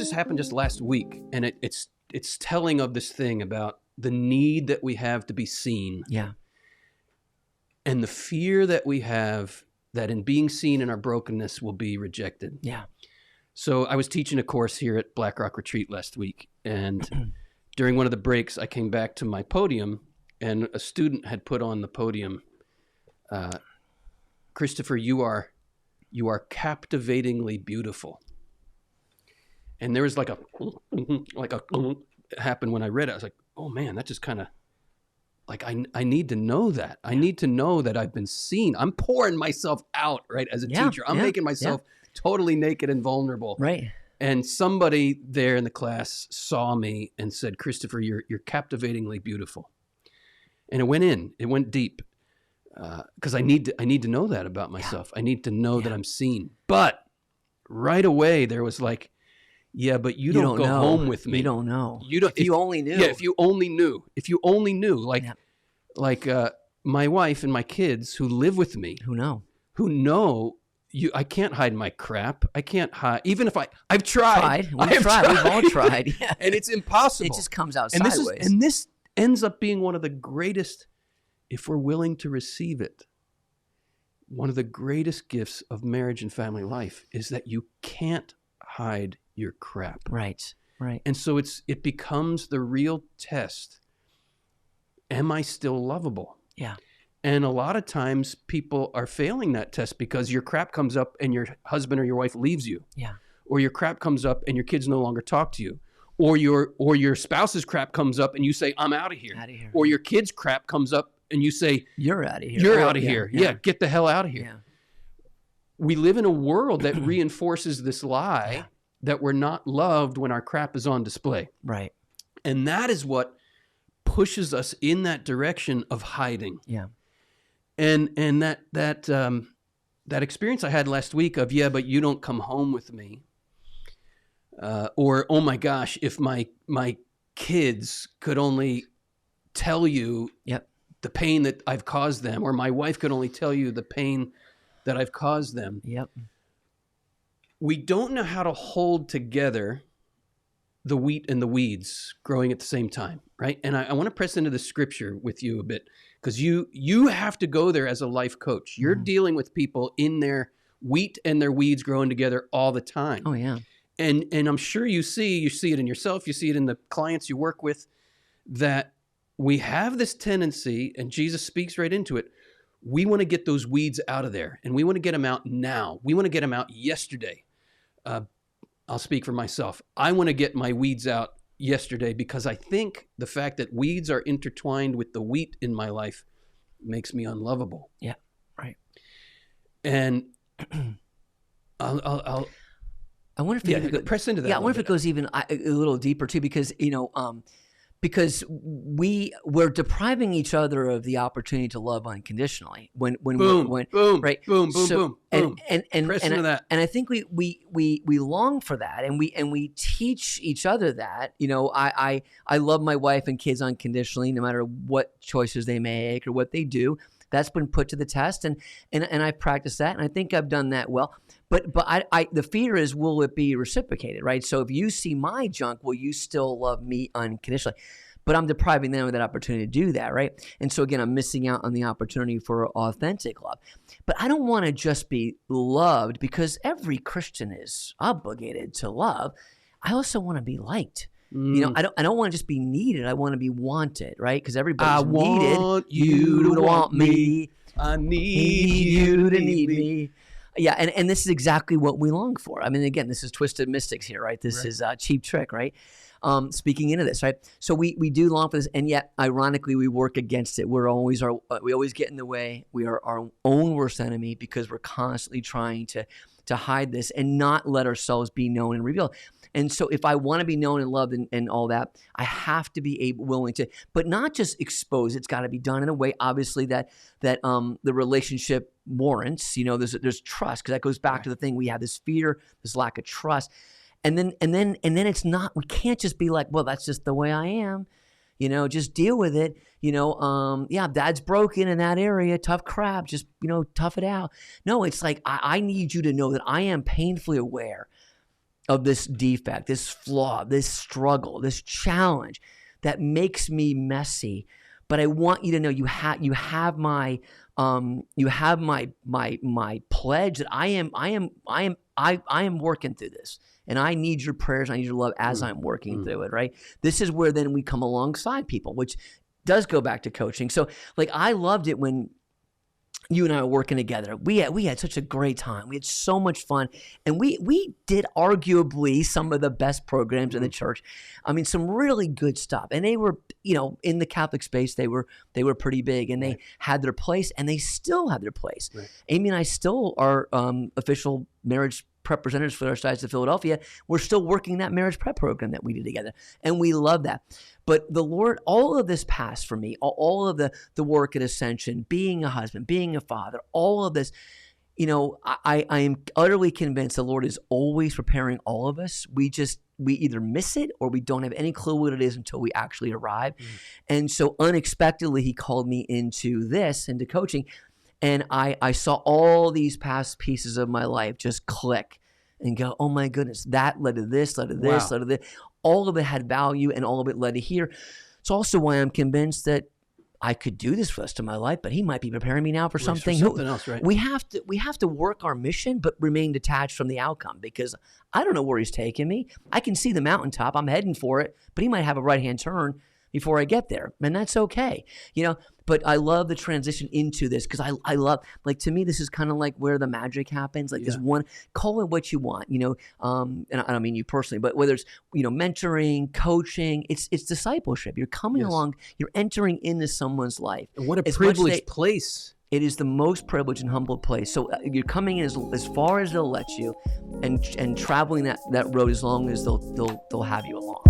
just happened just last week, and it's telling of this thing about the need that we have to be seen. Yeah. And the fear that we have that in being seen in our brokenness will be rejected. Yeah. So I was teaching a course here at Black Rock Retreat last week, and during one of the breaks, I came back to my podium, and a student had put on the podium, Christopher, you are captivatingly beautiful. And there was like a happened when I read it. I was like, oh man, that just kind of like, I need to know that. I need to know that I've been seen. I'm pouring myself out, right? As a teacher, I'm making myself totally naked and vulnerable. Right. And somebody there in the class saw me and said, Christopher, you're captivatingly beautiful. And it went deep. Because I need to know that about myself. I need to know that I'm seen. But right away there was like, yeah, but you don't go home with me. You don't know. You don't. If you only knew. Yeah, if you only knew. If you only knew. Like my wife and my kids who live with me. Who know. I can't hide my crap. I can't hide. Even if I've tried. We've tried. We've all tried. Yeah. And it's impossible. It just comes out and sideways. This ends up being one of the greatest, if we're willing to receive it, one of the greatest gifts of marriage and family life is that you can't hide your crap. Right. And so it becomes the real test. Am I still lovable? Yeah. And a lot of times people are failing that test because your crap comes up and your husband or your wife leaves you. Yeah. Or your crap comes up and your kids no longer talk to you. Or your spouse's crap comes up and you say, I'm out of here. Or your kid's crap comes up and you say, you're out of here. You're out of here. Yeah, get the hell out of here. Yeah. We live in a world that reinforces this lie that we're not loved when our crap is on display. Right. And that is what pushes us in that direction of hiding. Yeah. And that experience I had last week of, yeah, but you don't come home with me. Or, oh my gosh, if my kids could only tell you the pain that I've caused them, or my wife could only tell you the pain that I've caused them. Yep. We don't know how to hold together the wheat and the weeds growing at the same time, right? And I want to press into the scripture with you a bit, because you have to go there as a life coach. You're dealing with people in their wheat and their weeds growing together all the time. Oh, yeah. And I'm sure you see it in yourself, you see it in the clients you work with, that we have this tendency, and Jesus speaks right into it, we want to get those weeds out of there, and we want to get them out now. We want to get them out yesterday. I'll speak for myself. I want to get my weeds out yesterday because I think the fact that weeds are intertwined with the wheat in my life makes me unlovable. Yeah, right. And I wonder if press into that. Yeah, I wonder if it goes even a little deeper too, because because we're depriving each other of the opportunity to love unconditionally. Boom, right, boom, boom. And press into that. And I think we long for that, and we teach each other that. I love my wife and kids unconditionally, no matter what choices they make or what they do. That's been put to the test, and I practice that, and I think I've done that well. But I the fear is, will it be reciprocated, right? So if you see my junk, will you still love me unconditionally? But I'm depriving them of that opportunity to do that, right? And so again, I'm missing out on the opportunity for authentic love. But I don't want to just be loved, because every Christian is obligated to love. I also want to be liked. I don't want to just be needed. I want to be wanted, right? Because everybody's needed. Want you to want me. I need you to need me. Yeah, and this is exactly what we long for. I mean, again, this is Twisted Mystics here, right? This is Cheap Trick, right? Speaking into this, right? So we do long for this, and yet, ironically, we work against it. We always get in the way. We are our own worst enemy because we're constantly trying to hide this and not let ourselves be known and revealed. And so if I want to be known and loved and all that, I have to be willing to, but not just expose. It's got to be done in a way, obviously, that the relationship warrants. There's trust, because that goes back to the thing. We have this fear, this lack of trust. And then it's not, we can't just be like, well, that's just the way I am. Just deal with it. Dad's broken in that area, tough crap, just, tough it out. No, it's like, I need you to know that I am painfully aware of this defect, this flaw, this struggle, this challenge that makes me messy. But I want you to know you have my pledge that I am working through this, and I need your prayers, I need your love as I'm working through it, right? This is where then we come alongside people, which does go back to coaching. So like I loved it when you and I were working together. We had such a great time. We had so much fun. And we did arguably some of the best programs in the church. I mean, some really good stuff. And they were, in the Catholic space, they were pretty big, and they had their place, and they still have their place. Right. Amy and I still are official marriage prep presenters for our Sides of Philadelphia. We're still working that marriage prep program that we did together. And we love that. But the Lord, all of this past for me, all of the work at Ascension, being a husband, being a father, all of this, I am utterly convinced the Lord is always preparing all of us. We either miss it or we don't have any clue what it is until we actually arrive. And so unexpectedly, he called me into coaching. And I saw all these past pieces of my life just click and go, oh my goodness, that led to this, led to this, led to this. All of it had value, and all of it led to here. It's also why I'm convinced that I could do this for the rest of my life, but he might be preparing me now for something else, right? We have to work our mission, but remain detached from the outcome, because I don't know where he's taking me. I can see the mountaintop. I'm heading for it, but he might have a right-hand turn before I get there, and that's okay, But I love the transition into this, because I love, like, to me, this is kind of like where the magic happens. Like this one, call it what you want, and I don't mean you personally, but whether it's mentoring, coaching, it's discipleship. You're coming along, you're entering into someone's life. And what a privileged place. It is the most privileged and humble place. So you're coming in as far as they'll let you, and traveling that road as long as they'll have you along.